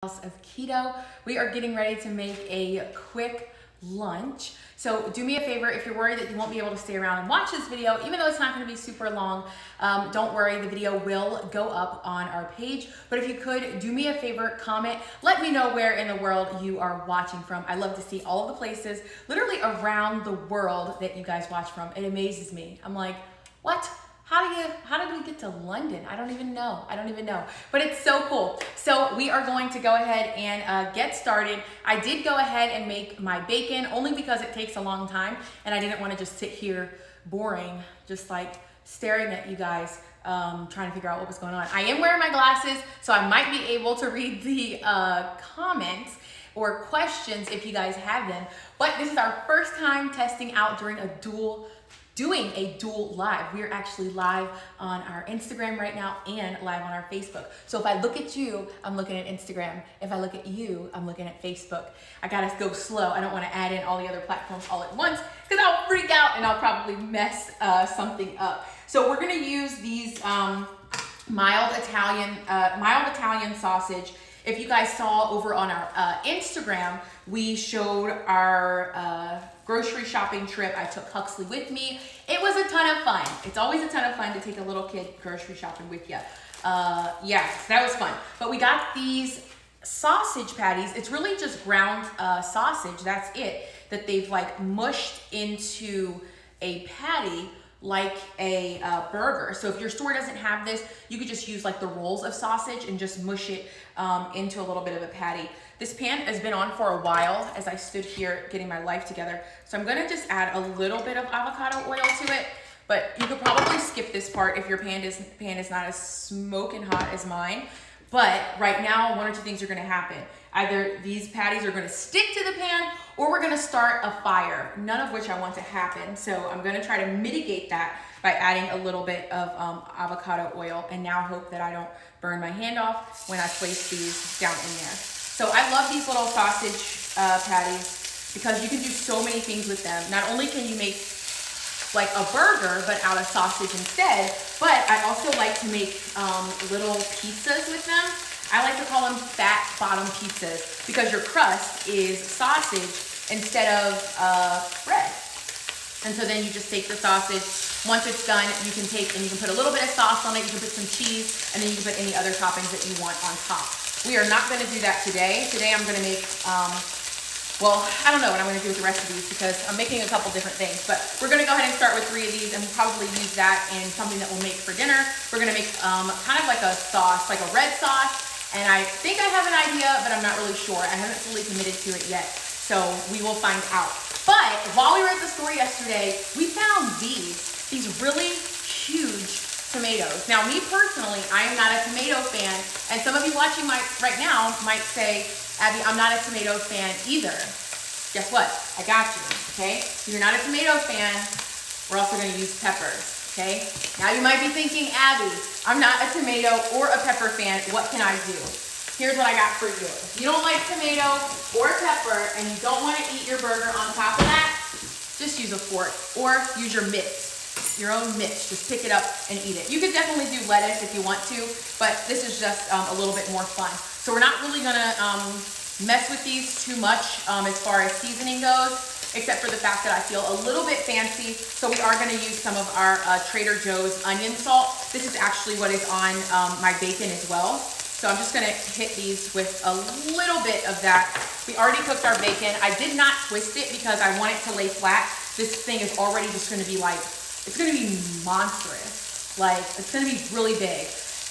Of keto. We are getting ready to make a quick lunch. So do me a favor, if you're worried that you won't be able to stay around and watch this video, even though it's not going to be super long, don't worry, the video will go up on our page. But if you could, do me a favor, comment, let me know where in the world you are watching from. I love to see all of the places, literally around the world, that you guys watch from. It amazes me. I'm like, what? How did we get to London? I don't even know. But it's so cool. So we are going to go ahead and get started. I did go ahead and make my bacon only because it takes a long time and I didn't want to just sit here boring, just like staring at you guys, trying to figure out what was going on. I am wearing my glasses, so I might be able to read the comments or questions if you guys have them. But this is our first time testing out doing a dual live. We are actually live on our Instagram right now and live on our Facebook. So if I look at you, I'm looking at Instagram. If I look at you, I'm looking at Facebook. I gotta go slow. I don't want to add in all the other platforms all at once because I'll freak out and I'll probably mess something up. So we're gonna use these mild Italian sausage. If you guys saw over on our Instagram, we showed our grocery shopping trip. I took Huxley with me. It was a ton of fun. It's always a ton of fun to take a little kid grocery shopping with you. Yeah, that was fun. But we got these sausage patties. It's really just ground sausage, that's it, that they've like mushed into a patty like a burger. So if your store doesn't have this, you could just use like the rolls of sausage and just mush it into a little bit of a patty. This pan has been on for a while as I stood here getting my life together. So I'm gonna just add a little bit of avocado oil to it, but you could probably skip this part if your pan is not as smoking hot as mine. But right now, one or two things are gonna happen. Either these patties are gonna stick to the pan or we're gonna start a fire, none of which I want to happen. So I'm gonna try to mitigate that by adding a little bit of avocado oil and now hope that I don't burn my hand off when I place these down in there. So I love these little sausage patties because you can do so many things with them. Not only can you make like a burger, but out of sausage instead, but I also like to make little pizzas with them. I like to call them fat bottom pizzas because your crust is sausage instead of bread. And so then you just take the sausage. Once it's done, you can take and you can put a little bit of sauce on it. You can put some cheese, and then you can put any other toppings that you want on top. We are not going to do that today. Today I'm going to make, well, I don't know what I'm going to do with the rest of these because I'm making a couple different things. But we're going to go ahead and start with 3 of these, and we'll probably use that in something that we'll make for dinner. We're going to make kind of like a sauce, like a red sauce. And I think I have an idea, but I'm not really sure. I haven't fully committed to it yet. So we will find out. But while we were at the store yesterday, we found these really huge tomatoes. Now, me personally, I am not a tomato fan. And some of you watching right now might say, Abby, I'm not a tomato fan either. Guess what? I got you, okay? If you're not a tomato fan, we're also gonna use peppers, okay? Now you might be thinking, Abby, I'm not a tomato or a pepper fan. What can I do? Here's what I got for you. If you don't like tomato or pepper and you don't wanna eat your burger on top of that, just use a fork or use your mitts, your own mitts. Just pick it up and eat it. You could definitely do lettuce if you want to, but this is just a little bit more fun. So we're not really gonna mess with these too much as far as seasoning goes, except for the fact that I feel a little bit fancy. So we are gonna use some of our Trader Joe's onion salt. This is actually what is on my bacon as well. So I'm just gonna hit these with a little bit of that. We already cooked our bacon. I did not twist it because I want it to lay flat. This thing is already just gonna be like, it's gonna be monstrous. Like, it's gonna be really big.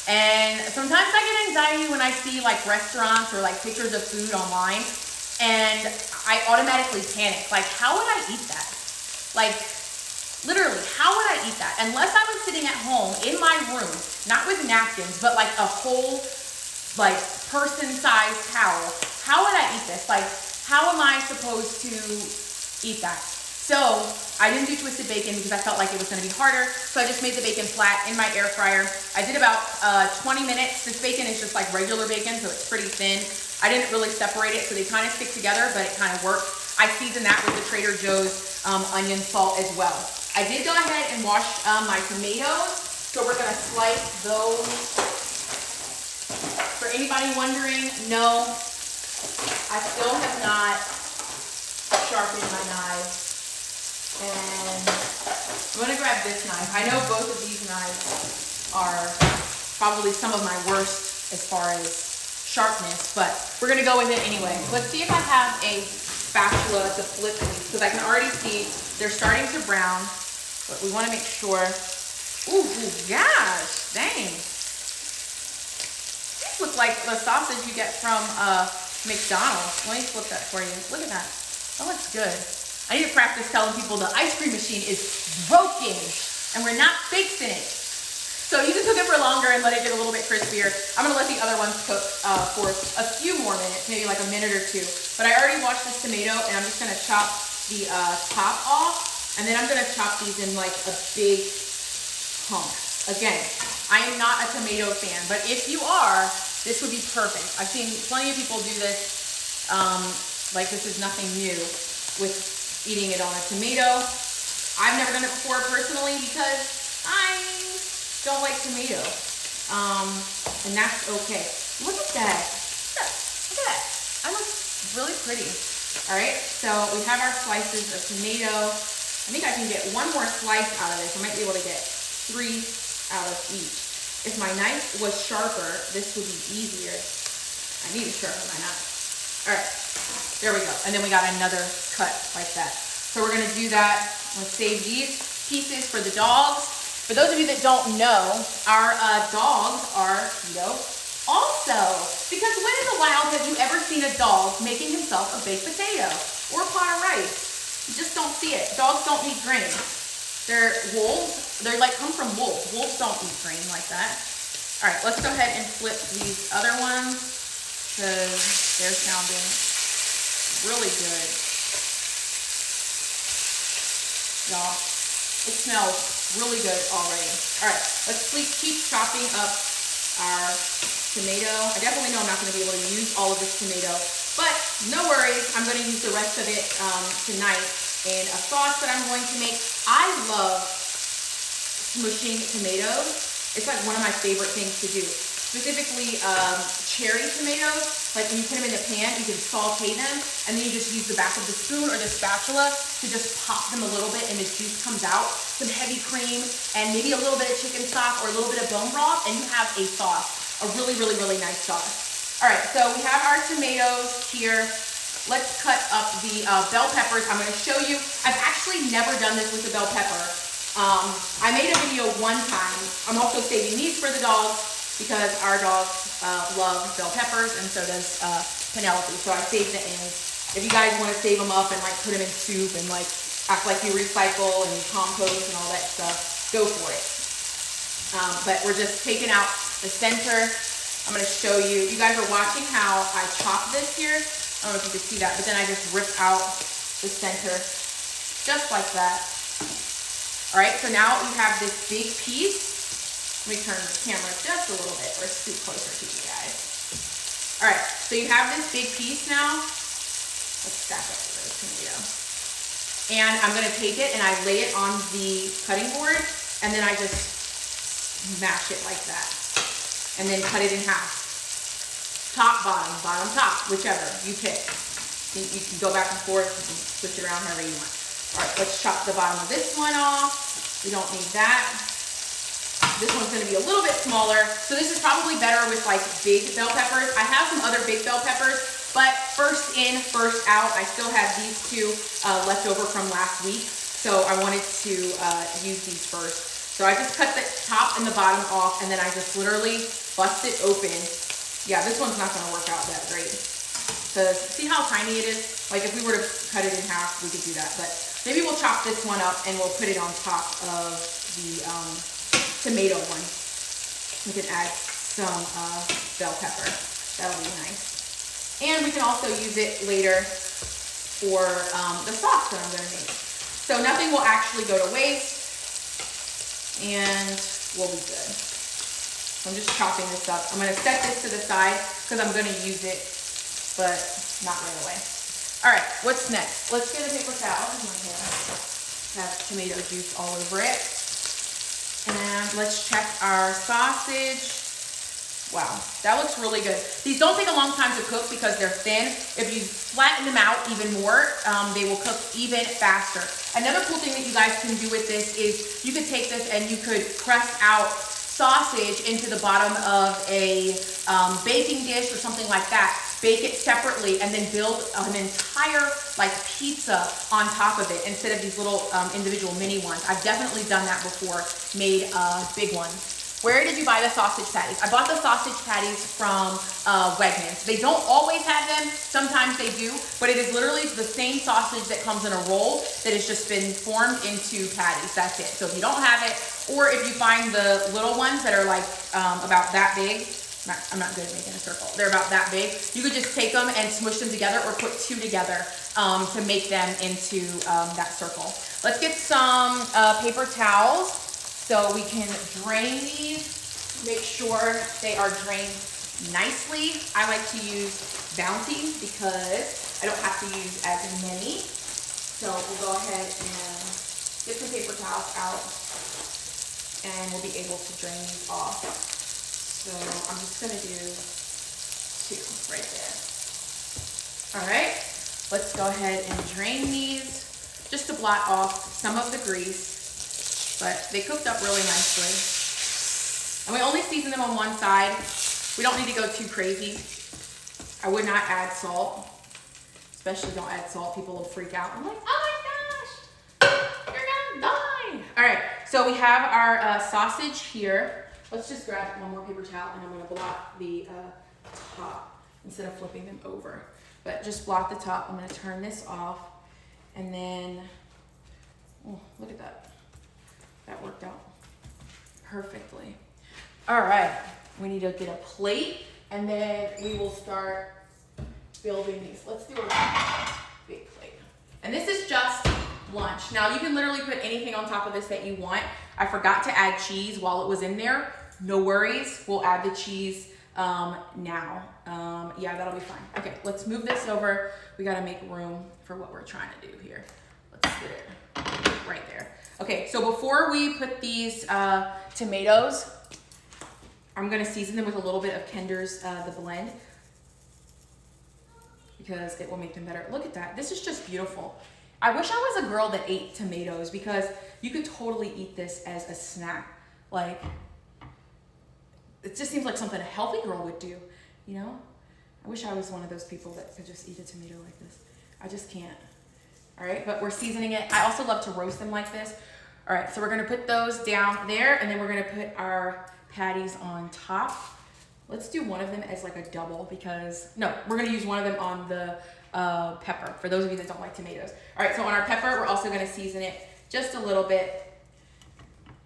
And sometimes I get anxiety when I see like restaurants or like pictures of food online and I automatically panic. Like, how would I eat that? Like, literally, how would I eat that? Unless I was sitting at home in my room, not with napkins, but like a whole like person-sized towel, how would I eat this? Like, how am I supposed to eat that? So I didn't do twisted bacon because I felt like it was gonna be harder. So I just made the bacon flat in my air fryer. I did about 20 minutes. This bacon is just like regular bacon, so it's pretty thin. I didn't really separate it, so they kind of stick together, but it kind of worked. I seasoned that with the Trader Joe's onion salt as well. I did go ahead and wash my tomatoes, so we're gonna slice those. For anybody wondering, no, I still have not sharpened my knife. And I'm gonna grab this knife. I know both of these knives are probably some of my worst as far as sharpness, but we're gonna go with it anyway. Let's see if I have a spatula to flip these, because I can already see they're starting to brown, but we wanna make sure. Ooh, gosh, dang. These look like the sausage you get from McDonald's. Let me flip that for you. Look at that. That looks good. I need to practice telling people the ice cream machine is broken and we're not fixing it. So you can cook it for longer and let it get a little bit crispier. I'm gonna let the other ones cook for a few more minutes, maybe like a minute or two. But I already washed this tomato and I'm just gonna chop the top off, and then I'm gonna chop these in like a big hunk. Again, I am not a tomato fan, but if you are, this would be perfect. I've seen plenty of people do this. Like this is nothing new with eating it on a tomato. I've never done it before personally because I don't like tomato. And that's okay. Look at that. Look at that. That looks really pretty. All right, so we have our slices of tomato. I think I can get one more slice out of this. I might be able to get 3 out of each. If my knife was sharper, this would be easier. I need to sharpen my knife. All right, there we go. And then we got another cut like that. So we're gonna do that. Let's save these pieces for the dogs. For those of you that don't know, our dogs are keto also. Because when in the wild have you ever seen a dog making himself a baked potato or a pot of rice? You just don't see it. Dogs don't eat grain. They're wolves. They're like come from wolves. Wolves don't eat grain like that. All right, let's go ahead and flip these other ones because they're sounding really good. Y'all, it smells really good already. All right, let's keep chopping up our tomato. I definitely know I'm not gonna be able to use all of this tomato, but no worries. I'm gonna use the rest of it tonight in a sauce that I'm going to make. I love smushing tomatoes. It's like one of my favorite things to do. Specifically cherry tomatoes. Like when you put them in the pan, you can saute them, and then you just use the back of the spoon or the spatula to just pop them a little bit and the juice comes out. Some heavy cream and maybe a little bit of chicken stock or a little bit of bone broth, and you have a sauce. A really, really, really nice sauce. All right, so we have our tomatoes here. Let's cut up the bell peppers. I'm gonna show you. I've actually never done this with the bell pepper. I made a video one time. I'm also saving these for the dogs because our dogs love bell peppers, and so does Penelope. So I saved the ends. If you guys want to save them up and like put them in soup and like act like you recycle and compost and all that stuff, go for it. But we're just taking out the center. I'm going to show you. You guys are watching how I chop this here. I don't know if you can see that, but then I just rip out the center just like that. All right, so now we have this big piece. Let me turn the camera just a little bit or scoot closer to you guys. All right, so you have this big piece now. Let's stack up the tomato. And I'm gonna take it and I lay it on the cutting board, and then I just mash it like that. And then cut it in half. Top, bottom, bottom, top, whichever you pick. You can go back and forth, you can switch it around however you want. All right, let's chop the bottom of this one off. We don't need that. This one's gonna be a little bit smaller. So this is probably better with like big bell peppers. I have some other big bell peppers, but first in, first out. I still have these two left over from last week. So I wanted to use these first. So I just cut the top and the bottom off, and then I just literally bust it open. Yeah, this one's not gonna work out that great. Because see how tiny it is? Like if we were to cut it in half, we could do that. But maybe we'll chop this one up and we'll put it on top of the tomato one. We can add some bell pepper. That'll be nice. And we can also use it later for the sauce that I'm gonna make. So nothing will actually go to waste, and we'll be good. So I'm just chopping this up. I'm gonna set this to the side because I'm gonna use it, but not right away. All right, what's next? Let's get a paper towel. Have tomato juice all over it. And let's check our sausage. Wow, that looks really good. These don't take a long time to cook because they're thin. If you flatten them out even more, they will cook even faster. Another cool thing that you guys can do with this is you could take this and you could press out sausage into the bottom of a baking dish or something like that. Bake it separately and then build an entire like pizza on top of it instead of these little individual mini ones. I've definitely done that before, made big ones. Where did you buy the sausage patties? I bought the sausage patties from Wegmans. They don't always have them, sometimes they do, but it is literally the same sausage that comes in a roll that has just been formed into patties, that's it. So if you don't have it, or if you find the little ones that are like about that big, I'm not good at making a circle, they're about that big, you could just take them and smush them together or put two together to make them into that circle. Let's get some paper towels. So we can drain these, make sure they are drained nicely. I like to use Bounty because I don't have to use as many. So we'll go ahead and get some paper towels out and we'll be able to drain these off. So I'm just gonna do 2 right there. All right, let's go ahead and drain these just to blot off some of the grease. But they cooked up really nicely. And we only season them on one side. We don't need to go too crazy. I would not add salt. Especially don't add salt. People will freak out. I'm like, oh my gosh, you're gonna die. All right, so we have our sausage here. Let's just grab one more paper towel and I'm gonna blot the top instead of flipping them over. But just blot the top. I'm gonna turn this off. And then, oh, look at that. That worked out perfectly. All right, we need to get a plate and then we will start building these. Let's do a big plate. And this is just lunch. Now you can literally put anything on top of this that you want. I forgot to add cheese while it was in there. No worries, we'll add the cheese now. Yeah, that'll be fine. Okay, let's move this over. We gotta make room for what we're trying to do here. Let's get it right there. Okay, so before we put these tomatoes, I'm gonna season them with a little bit of Kinder's the blend because it will make them better. Look at that, this is just beautiful. I wish I was a girl that ate tomatoes because you could totally eat this as a snack. Like, it just seems like something a healthy girl would do, you know? I wish I was one of those people that could just eat a tomato like this. I just can't. All right, but we're seasoning it. I also love to roast them like this. All right, so we're gonna put those down there and then we're gonna put our patties on top. Let's do one of them as like a double because, no, we're gonna use one of them on the pepper, for those of you that don't like tomatoes. All right, so on our pepper, we're also gonna season it just a little bit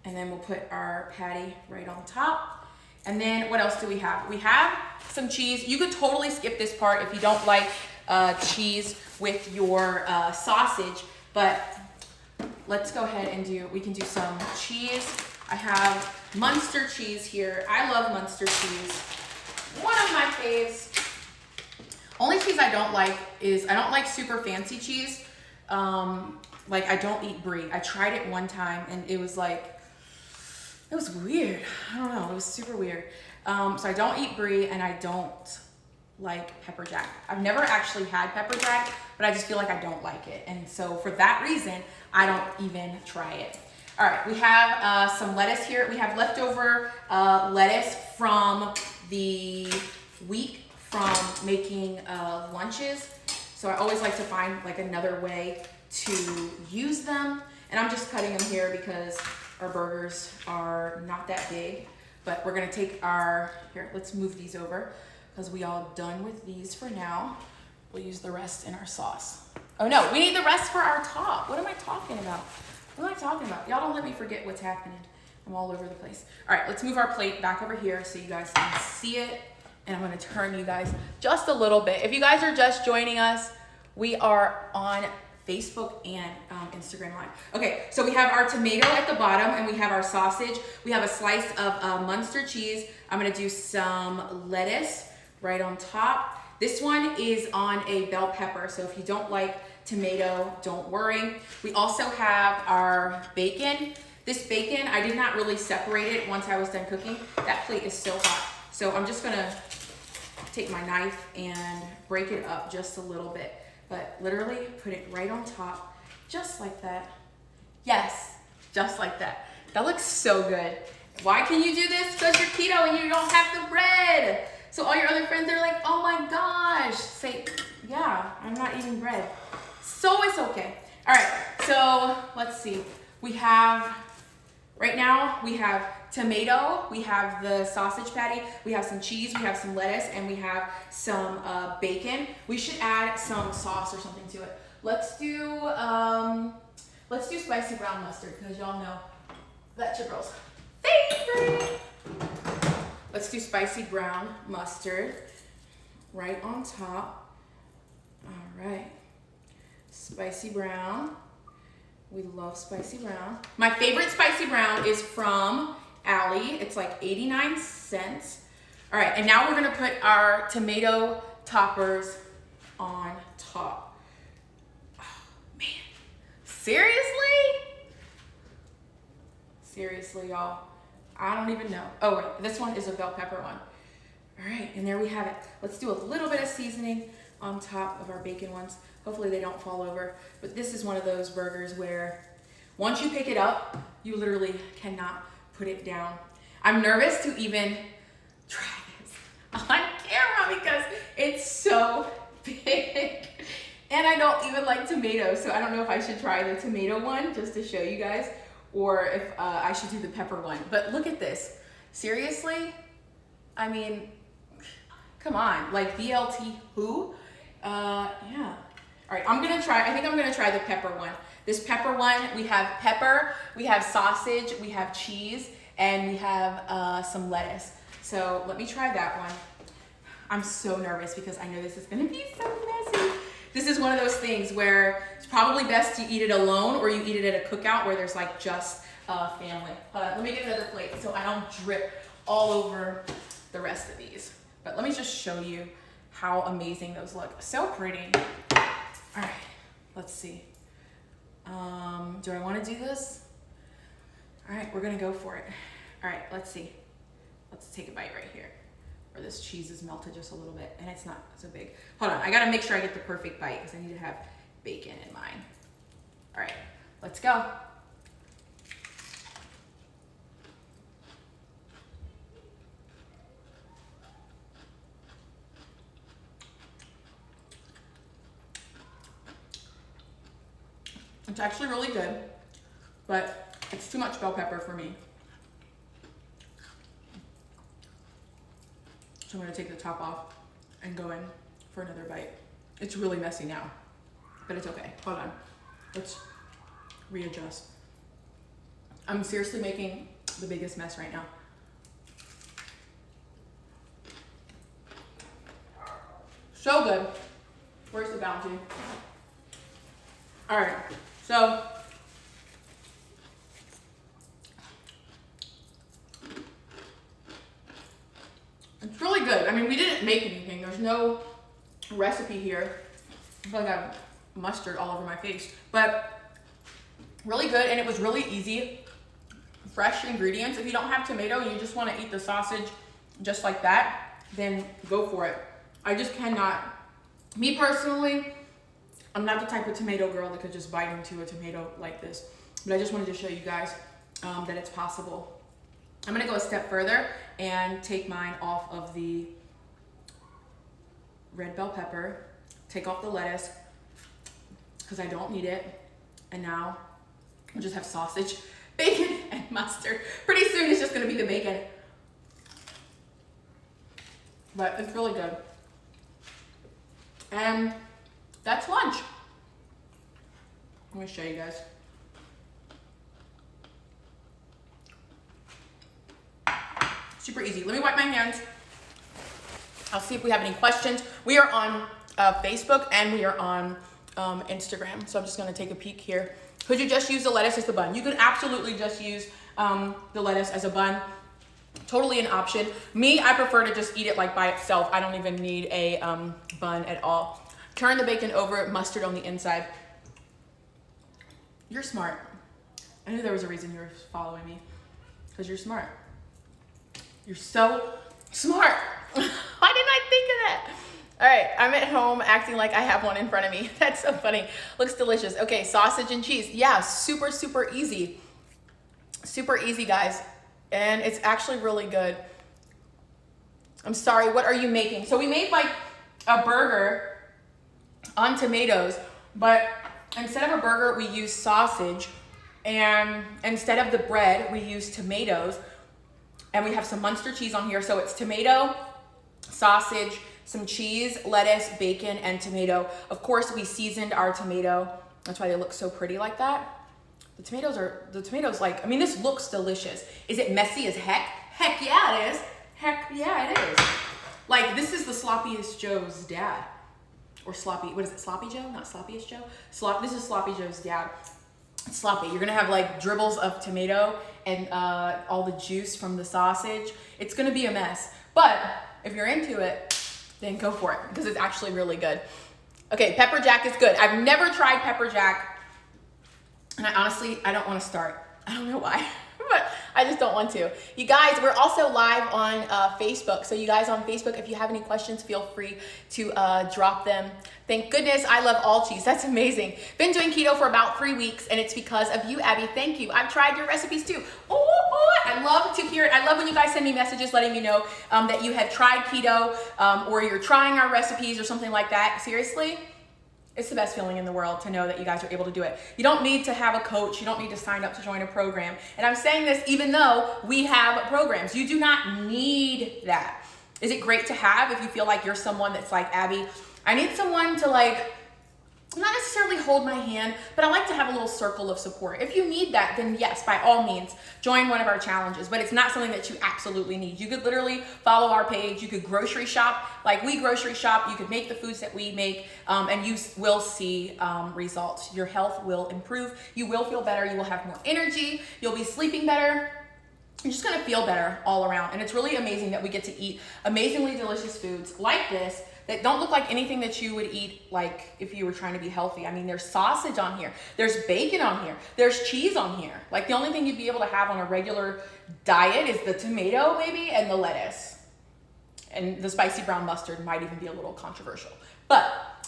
and then we'll put our patty right on top. And then what else do we have? We have some cheese. You could totally skip this part if you don't like cheese with your sausage, but let's go ahead and we can do some cheese. I have Munster cheese here. I love Munster cheese. One of my faves. Only cheese I don't like is, I don't like super fancy cheese. Like I don't eat brie. I tried it one time and it was like, it was weird. I don't know, it was super weird. So I don't eat brie and I don't like pepper jack. I've never actually had pepper jack, but I just feel like I don't like it. And so for that reason, I don't even try it. All right, we have some lettuce here. We have leftover lettuce from the week from making lunches. So I always like to find like another way to use them. And I'm just cutting them here because our burgers are not that big, but we're gonna take our, here, let's move these over because we all done with these for now. We'll use the rest in our sauce. Oh no, we need the rest for our top. What am I talking about? What am I talking about? Y'all don't let me forget what's happening. I'm all over the place. All right, let's move our plate back over here so you guys can see it. And I'm gonna turn you guys just a little bit. If you guys are just joining us, we are on Facebook and Instagram Live. Okay, so we have our tomato at the bottom and we have our sausage. We have a slice of Munster cheese. I'm gonna do some lettuce right on top. This one is on a bell pepper, so if you don't like tomato, don't worry. We also have our bacon. This bacon, I did not really separate it once I was done cooking. That plate is so hot. So I'm just gonna take my knife and break it up just a little bit, but literally put it right on top, just like that. Yes, just like that. That looks so good. Why can you do this? Because you're keto and you don't have the bread. So all your other friends are like, oh my gosh. Say, yeah, I'm not eating bread. So it's okay. All right, so let's see. We have, right now, we have tomato, we have the sausage patty, we have some cheese, we have some lettuce, and we have some bacon. We should add some sauce or something to it. Let's do spicy brown mustard, because y'all know that's your girl's favorite. Let's do spicy brown mustard right on top. All right, spicy brown. We love spicy brown. My favorite spicy brown is from Allie. It's like 89 cents. All right, and now we're gonna put our tomato toppers on top. Oh, man. Seriously? Seriously, y'all. I don't even know. Oh, wait, this one is a bell pepper one. All right, and there we have it. Let's do a little bit of seasoning on top of our bacon ones. Hopefully they don't fall over. But this is one of those burgers where once you pick it up, you literally cannot put it down. I'm nervous to even try this on camera because it's so big. And I don't even like tomatoes, so I don't know if I should try the tomato one just to show you guys, or if I should do the pepper one. But look at this. Seriously? I mean, come on, like BLT who? Yeah. All right, I think I'm gonna try the pepper one. This pepper one, we have pepper, we have sausage, we have cheese, and we have some lettuce. So let me try that one. I'm so nervous because I know this is gonna be so messy. This is one of those things where it's probably best to eat it alone or you eat it at a cookout where there's like just family. Hold on, let me get another plate so I don't drip all over the rest of these. But let me just show you how amazing those look. So pretty. All right, let's see. Do I want to do this? All right, we're gonna go for it. All right, let's see. Let's take a bite right here, where this cheese is melted just a little bit, and it's not so big. Hold on, I gotta make sure I get the perfect bite because I need to have bacon in mine. All right, let's go. It's actually really good, but it's too much bell pepper for me. So I'm gonna take the top off and go in for another bite. It's really messy now, but it's okay. Hold on, let's readjust. I'm seriously making the biggest mess right now. So good. Where's the bounty? All right, so it's really good. I mean, we didn't make anything. There's no recipe here. I feel like I have mustard all over my face, but really good, and it was really easy. Fresh ingredients. If you don't have tomato and you just want to eat the sausage just like that, then go for it. I just cannot, me personally, I'm not the type of tomato girl that could just bite into a tomato like this, but I just wanted to show you guys that it's possible. I'm gonna go a step further and take mine off of the red bell pepper, take off the lettuce, because I don't need it, and now we'll just have sausage, bacon, and mustard. Pretty soon it's just gonna be the bacon. But it's really good. And that's lunch. I'm gonna show you guys. Super easy. Let me wipe my hands. I'll see if we have any questions. We are on Facebook and we are on Instagram. So I'm just gonna take a peek here. Could you just use the lettuce as the bun? You could absolutely just use the lettuce as a bun. Totally an option. Me, I prefer to just eat it like by itself. I don't even need a bun at all. Turn the bacon over, mustard on the inside. You're smart. I knew there was a reason you were following me, because you're smart. You're so Smart. Why didn't I think of that? All right, I'm at home acting like I have one in front of me. That's so funny. Looks delicious. Okay, sausage and cheese. Yeah, super, super easy. Super easy, guys. And it's actually really good. I'm sorry, what are you making? So we made like a burger on tomatoes, but instead of a burger, we used sausage. And instead of the bread, we used tomatoes. And we have some Munster cheese on here. So it's tomato, sausage, some cheese, lettuce, bacon, and tomato. Of course, we seasoned our tomato. That's why they look so pretty like that. The tomatoes like, I mean, this looks delicious. Is it messy as heck? Heck yeah, it is. Heck yeah, it is. Like, this is the Sloppiest Joe's dad. Or sloppy, what is it, Sloppy Joe? Not Sloppiest Joe? This is Sloppy Joe's dad. It's sloppy. You're gonna have like dribbles of tomato and all the juice from the sausage. It's gonna be a mess. But if you're into it, then go for it because it's actually really good. Okay, pepper jack is good. I've never tried pepper jack. And I don't want to start. I don't know why, but I just don't want to. You guys, we're also live on Facebook. So you guys on Facebook, if you have any questions, feel free to drop them. Thank goodness I love all cheese. That's amazing. Been doing keto for about 3 weeks, and it's because of you, Abby. Thank you. I've tried your recipes too. I love to hear it. I love when you guys send me messages letting me know that you have tried keto or you're trying our recipes or something like that. Seriously? It's the best feeling in the world to know that you guys are able to do it. You don't need to have a coach. You don't need to sign up to join a program. And I'm saying this even though we have programs. You do not need that. Is it great to have if you feel like you're someone that's like, Abby, I need someone to like, not necessarily hold my hand, but I like to have a little circle of support. If you need that, then yes, by all means, join one of our challenges, but it's not something that you absolutely need. You could literally follow our page. You could grocery shop like we grocery shop. You could make the foods that we make, and you will see results. Your health will improve. You will feel better. You will have more energy. You'll be sleeping better. You're just gonna feel better all around. And it's really amazing that we get to eat amazingly delicious foods like this that don't look like anything that you would eat like if you were trying to be healthy. I mean, there's sausage on here, there's bacon on here, there's cheese on here. Like the only thing you'd be able to have on a regular diet is the tomato maybe and the lettuce. And the spicy brown mustard might even be a little controversial. But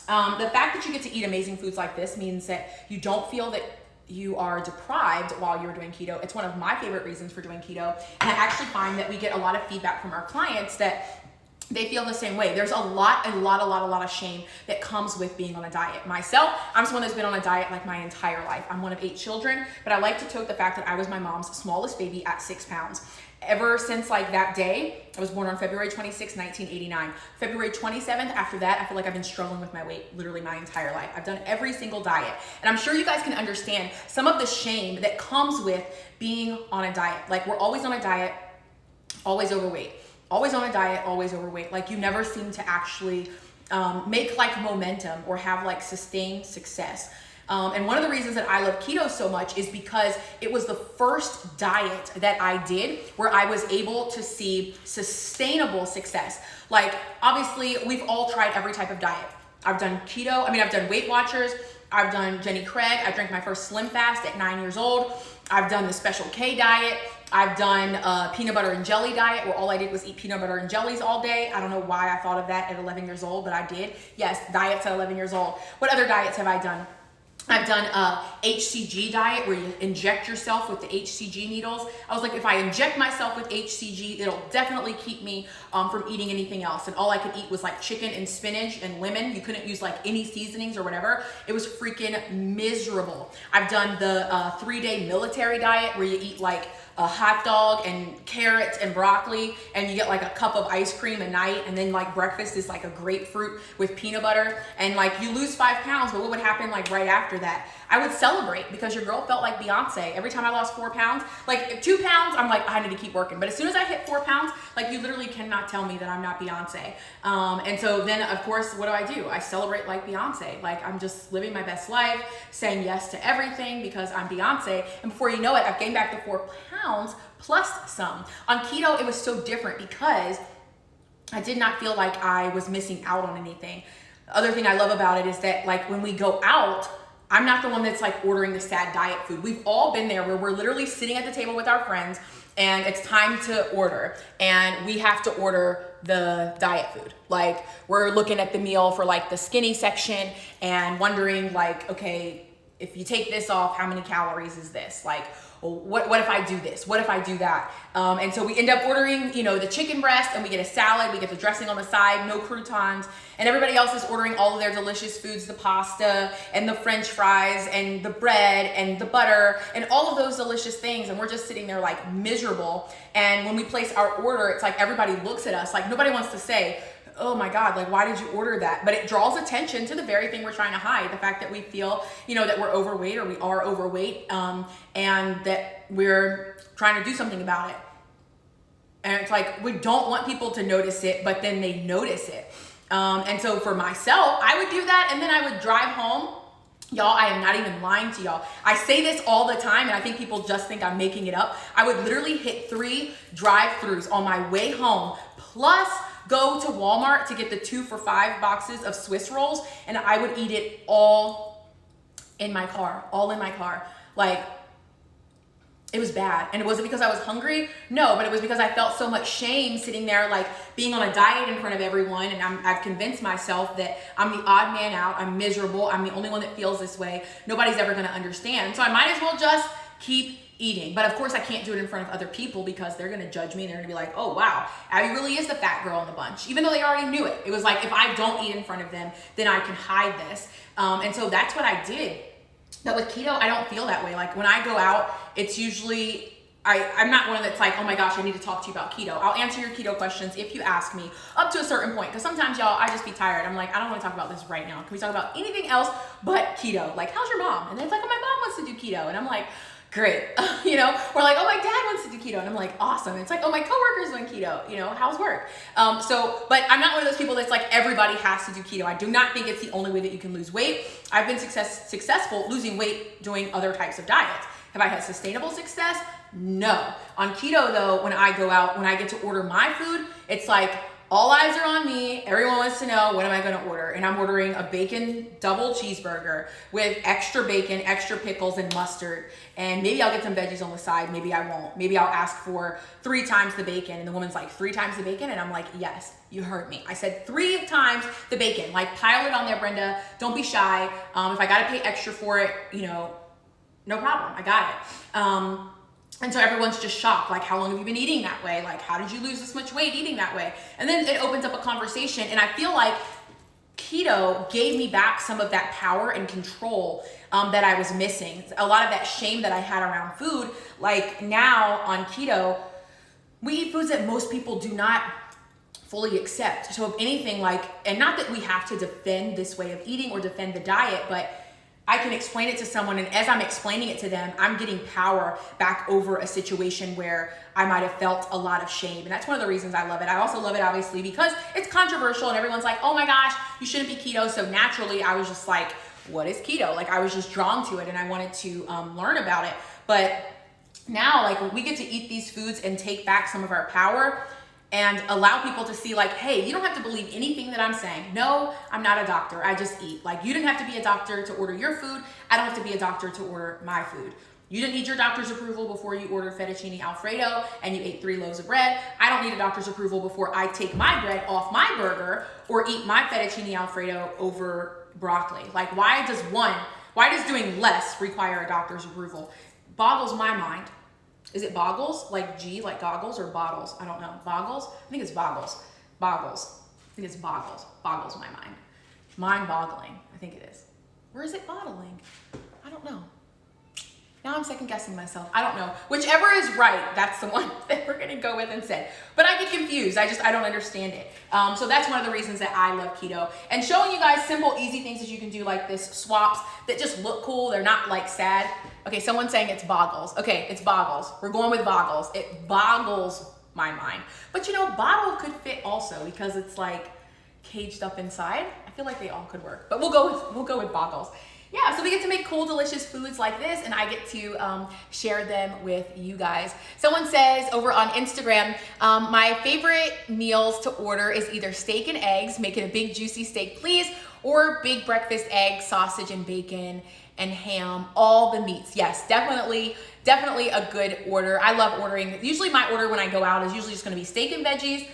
the fact that you get to eat amazing foods like this means that you don't feel that you are deprived while you're doing keto. It's one of my favorite reasons for doing keto. And I actually find that we get a lot of feedback from our clients that they feel the same way. There's a lot of shame that comes with being on a diet. Myself, I'm someone that's been on a diet like my entire life. I'm one of 8 children, but I like to tote the fact that I was my mom's smallest baby at 6 pounds. Ever since like that day, I was born on February 26, 1989. February 27th, after that, I feel like I've been struggling with my weight literally my entire life. I've done every single diet. And I'm sure you guys can understand some of the shame that comes with being on a diet. Like we're always on a diet, always overweight. Always on a diet, always overweight. Like you never seem to actually make like momentum or have like sustained success. And one of the reasons that I love keto so much is because it was the first diet that I did where I was able to see sustainable success. Like obviously we've all tried every type of diet. I've done keto. I mean, I've done Weight Watchers. I've done Jenny Craig. I drank my first Slim Fast at 9 years old. I've done the Special K diet. I've done a peanut butter and jelly diet where all I did was eat peanut butter and jellies all day. I don't know why I thought of that at 11 years old, but I did. Yes, diets at 11 years old. What other diets have I done? I've done a HCG diet where you inject yourself with the HCG needles. I was like, if I inject myself with HCG, it'll definitely keep me from eating anything else. And all I could eat was like chicken and spinach and lemon. You couldn't use like any seasonings or whatever. It was freaking miserable. I've done the 3-day military diet where you eat like a hot dog and carrots and broccoli and you get like a cup of ice cream a night, and then like breakfast is like a grapefruit with peanut butter, and like you lose 5 pounds, but what would happen like right after that? I would celebrate because your girl felt like Beyonce. Every time I lost 4 pounds, like 2 pounds, I'm like, I need to keep working. But as soon as I hit 4 pounds, like you literally cannot tell me that I'm not Beyonce. And so then of course, what do? I celebrate like Beyonce. Like I'm just living my best life, saying yes to everything because I'm Beyonce. And before you know it, I've gained back the 4 pounds plus some. On keto, it was so different because I did not feel like I was missing out on anything. The other thing I love about it is that like when we go out, I'm not the one that's like ordering the sad diet food. We've all been there where we're literally sitting at the table with our friends. and it's time to order, and we have to order the diet food. Like, we're looking at the meal for like the skinny section and wondering like, okay, if you take this off, how many calories is this? Like, what if I do this? What if I do that? And so we end up ordering, you know, the chicken breast, and we get a salad, we get the dressing on the side, no croutons, and everybody else is ordering all of their delicious foods, the pasta and the French fries and the bread and the butter and all of those delicious things. And we're just sitting there like miserable. And when we place our order, it's like everybody looks at us, like nobody wants to say, oh my God, like, why did you order that? But it draws attention to the very thing we're trying to hide, the fact that we feel, you know, that we're overweight, or we are overweight, and that we're trying to do something about it. And it's like, we don't want people to notice it, but then they notice it. And so for myself, I would do that, and then I would drive home. Y'all, I am not even lying to y'all. I say this all the time, and I think people just think I'm making it up. I would literally hit 3 drive-thrus on my way home, plus go to Walmart to get the 2 for $5 boxes of Swiss rolls, and I would eat it all in my car, Like, it was bad. And it wasn't because I was hungry, no, but it was because I felt so much shame sitting there, like being on a diet in front of everyone, and I've convinced myself that I'm the odd man out, I'm miserable, I'm the only one that feels this way, nobody's ever gonna understand. So I might as well just keep eating. But of course I can't do it in front of other people, because they're gonna judge me, and they're gonna be like, oh wow, Abby really is the fat girl in the bunch, even though they already knew it. It was like, if I don't eat in front of them, then I can hide this. And so that's what I did. But with keto, I don't feel that way. Like, when I go out, it's usually, I'm not one that's like, oh my gosh, I need to talk to you about keto. I'll answer your keto questions if you ask me, up to a certain point. Because sometimes, y'all, I just be tired. I'm like, I don't want to talk about this right now. Can we talk about anything else but keto? Like, how's your mom? And then it's like, oh, my mom wants to do keto. And I'm like, great. You know, or like, oh, my dad wants to do keto. And I'm like, awesome. It's like, oh, my coworker's doing keto. You know, how's work? But I'm not one of those people that's like, everybody has to do keto. I do not think it's the only way that you can lose weight. I've been successful losing weight doing other types of diets. Have I had sustainable success? No. On keto, though, when I go out, when I get to order my food, it's like, all eyes are on me. Everyone wants to know, what am I going to order? And I'm ordering a bacon double cheeseburger with extra bacon, extra pickles, and mustard. And maybe I'll get some veggies on the side. Maybe I won't. Maybe I'll ask for 3 times the bacon. And the woman's like, 3 times the bacon? And I'm like, yes, you heard me. I said 3 times the bacon. Like, pile it on there, Brenda. Don't be shy. If I got to pay extra for it, you know, no problem. I got it. And so everyone's just shocked, like, how long have you been eating that way? Like, how did you lose this much weight eating that way? And then it opens up a conversation, and I feel like keto gave me back some of that power and control that I was missing. A lot of that shame that I had around food. Like, now on keto, we eat foods that most people do not fully accept. So if anything, like, and not that we have to defend this way of eating or defend the diet, but I can explain it to someone, and as I'm explaining it to them, I'm getting power back over a situation where I might have felt a lot of shame. And that's one of the reasons I love it. I also love it, obviously, because it's controversial and everyone's like, oh my gosh, you shouldn't be keto. So naturally, I was just like, what is keto? Like, I was just drawn to it, and I wanted to learn about it. But now, like, we get to eat these foods and take back some of our power and allow people to see, like, hey, you don't have to believe anything that I'm saying. No, I'm not a doctor. I just eat. Like, you didn't have to be a doctor to order your food. I don't have to be a doctor to order my food. You didn't need your doctor's approval before you ordered fettuccine Alfredo and you ate 3 loaves of bread. I don't need a doctor's approval before I take my bread off my burger or eat my fettuccine Alfredo over broccoli. Like, why does doing less require a doctor's approval? Boggles my mind. Is it boggles? Like G, like goggles, or bottles? I don't know. Boggles? I think it's boggles. Boggles. I think it's boggles. Boggles my mind. Mind boggling. I think it is. Or is it bottling? I don't know. Now I'm second guessing myself. I don't know. Whichever is right, that's the one that we're gonna go with instead. But I get confused. I don't understand it. So that's one of the reasons that I love keto. And showing you guys simple, easy things that you can do, like this swaps that just look cool. They're not like sad. Okay, someone's saying it's boggles. Okay, it's boggles. We're going with boggles. It boggles my mind. But you know, bottle could fit also because it's like caged up inside. I feel like they all could work. But we'll go with boggles. Yeah, so we get to make cool, delicious foods like this, and I get to share them with you guys. Someone says over on Instagram, my favorite meals to order is either steak and eggs, make it a big juicy steak please, or big breakfast egg, sausage and bacon and ham, all the meats. Yes, definitely definitely a good order. I love ordering. Usually my order when I go out is usually just gonna be steak and veggies,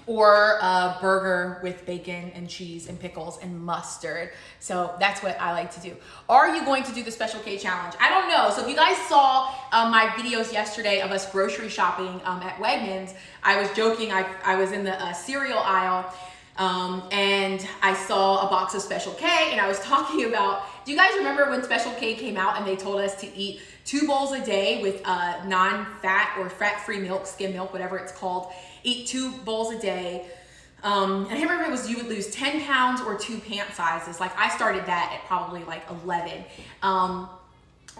or a burger with bacon and cheese and pickles and mustard. So that's what I like to do. Are you going to do the Special K challenge? I don't know. So if you guys saw my videos yesterday of us grocery shopping at Wegmans, I was joking. I was in the cereal aisle and I saw a box of Special K, and I was talking about, do you guys remember when Special K came out and they told us to eat 2 bowls a day with non-fat or fat-free milk, skim milk, whatever it's called, eat 2 bowls a day. And I remember it was you would lose 10 pounds or 2 pant sizes. Like I started that at probably like 11.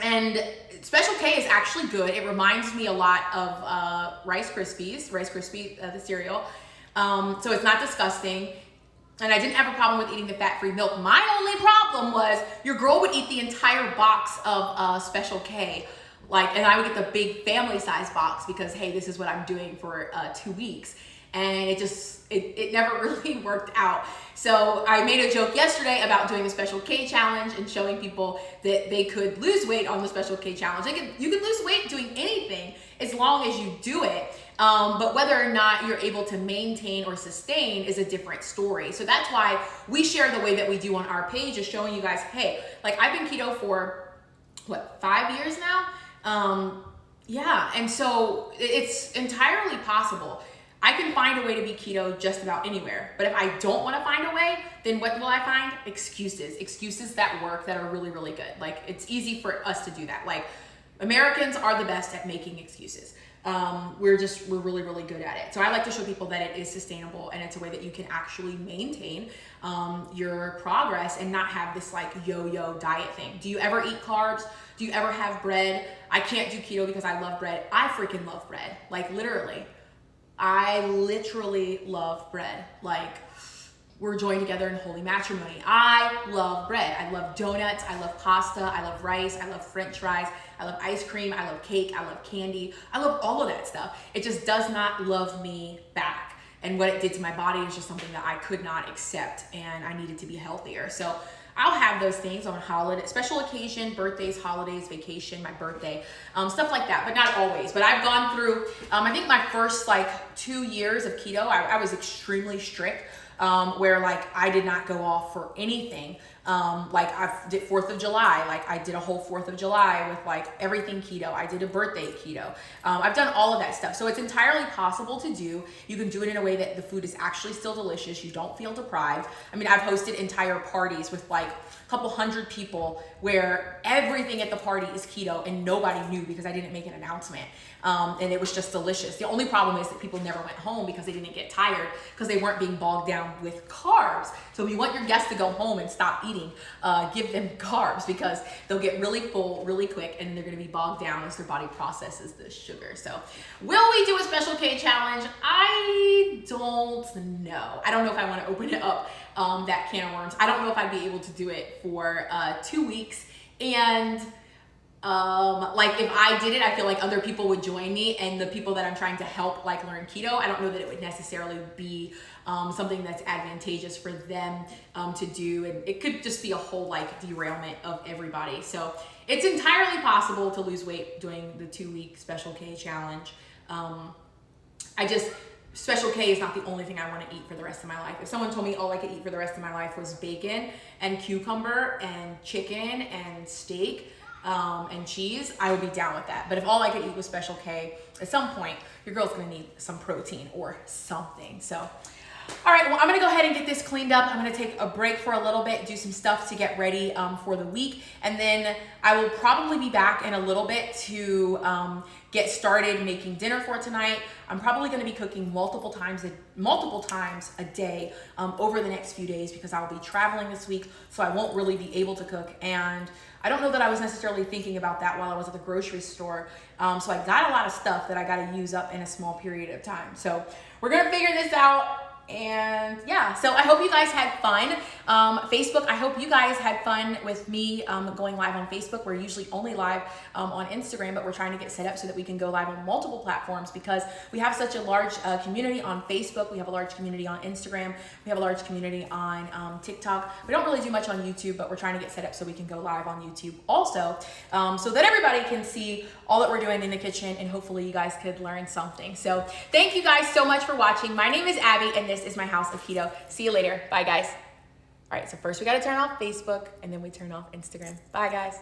And Special K is actually good. It reminds me a lot of Rice Krispies, the cereal. So it's not disgusting. And I didn't have a problem with eating the fat-free milk. My only problem was your girl would eat the entire box of Special K. And I would get the big family size box because, hey, this is what I'm doing for 2 weeks. And it never really worked out. So I made a joke yesterday about doing the Special K challenge and showing people that they could lose weight on the Special K challenge. You can lose weight doing anything as long as you do it. But whether or not you're able to maintain or sustain is a different story. So that's why we share the way that we do on our page, is showing you guys, hey, I've been keto for 5 years now? Yeah, and so it's entirely possible. I can find a way to be keto just about anywhere. But if I don't want to find a way, then what will I find? Excuses that work, that are really, really good. It's easy for us to do that. Americans are the best at making excuses. We're really, really good at it. So I like to show people that it is sustainable, and it's a way that you can actually maintain your progress and not have this yo-yo diet thing. Do you ever eat carbs? Do you ever have bread? I can't do keto because I love bread. I freaking love bread. Literally. I literally love bread. We're joined together in holy matrimony. I love bread. I love donuts. I love pasta. I love rice. I love French fries. I love ice cream. I love cake. I love candy. I love all of that stuff. It just does not love me back. And what it did to my body is just something that I could not accept, and I needed to be healthier. So I'll have those things on holiday, special occasion, birthdays, holidays, vacation, my birthday, stuff like that, but not always. But I've gone through, I think my first 2 years of keto, I was extremely strict, where I did not go off for anything. I did 4th of July, I did a whole 4th of July with everything keto. I did a birthday keto. I've done all of that stuff. So it's entirely possible to do. You can do it in a way that the food is actually still delicious. You don't feel deprived. I mean, I've hosted entire parties with a couple hundred people where everything at the party is keto and nobody knew because I didn't make an announcement. And it was just delicious. The only problem is that people never went home because they didn't get tired because they weren't being bogged down with carbs. So if you want your guests to go home and stop eating, give them carbs because they'll get really full really quick and they're going to be bogged down as their body processes the sugar. So will we do a Special K challenge? I don't know. I don't know if I want to open it up, that can of worms. I don't know if I'd be able to do it for 2 weeks. And if I did it, I feel like other people would join me, and the people that I'm trying to help learn keto, I don't know that it would necessarily be something that's advantageous for them to do, and it could just be a whole derailment of everybody. So it's entirely possible to lose weight doing the 2-week Special K challenge. Special K is not the only thing I want to eat for the rest of my life. If someone told me all I could eat for the rest of my life was bacon and cucumber and chicken and steak, and cheese, I would be down with that. But if all I could eat was Special K, at some point, your girl's gonna need some protein or something. So, all right, well, I'm gonna go ahead and get this cleaned up. I'm gonna take a break for a little bit, do some stuff to get ready for the week. And then I will probably be back in a little bit to get started making dinner for tonight. I'm probably gonna be cooking multiple times a day over the next few days because I'll be traveling this week, so I won't really be able to cook. And I don't know that I was necessarily thinking about that while I was at the grocery store. So I got a lot of stuff that I gotta use up in a small period of time. So we're gonna figure this out. And yeah, so I hope you guys had fun. Facebook, I hope you guys had fun with me going live on Facebook. We're usually only live on Instagram, but we're trying to get set up so that we can go live on multiple platforms because we have such a large community on Facebook. We have a large community on Instagram. We have a large community on TikTok. We don't really do much on YouTube, but we're trying to get set up so we can go live on YouTube also, so that everybody can see all that we're doing in the kitchen, and hopefully you guys could learn something. So thank you guys so much for watching. My name is Abby, and this is my house of keto. See you later. Bye, guys. All right, so first we got to turn off Facebook, and then we turn off Instagram. Bye, guys.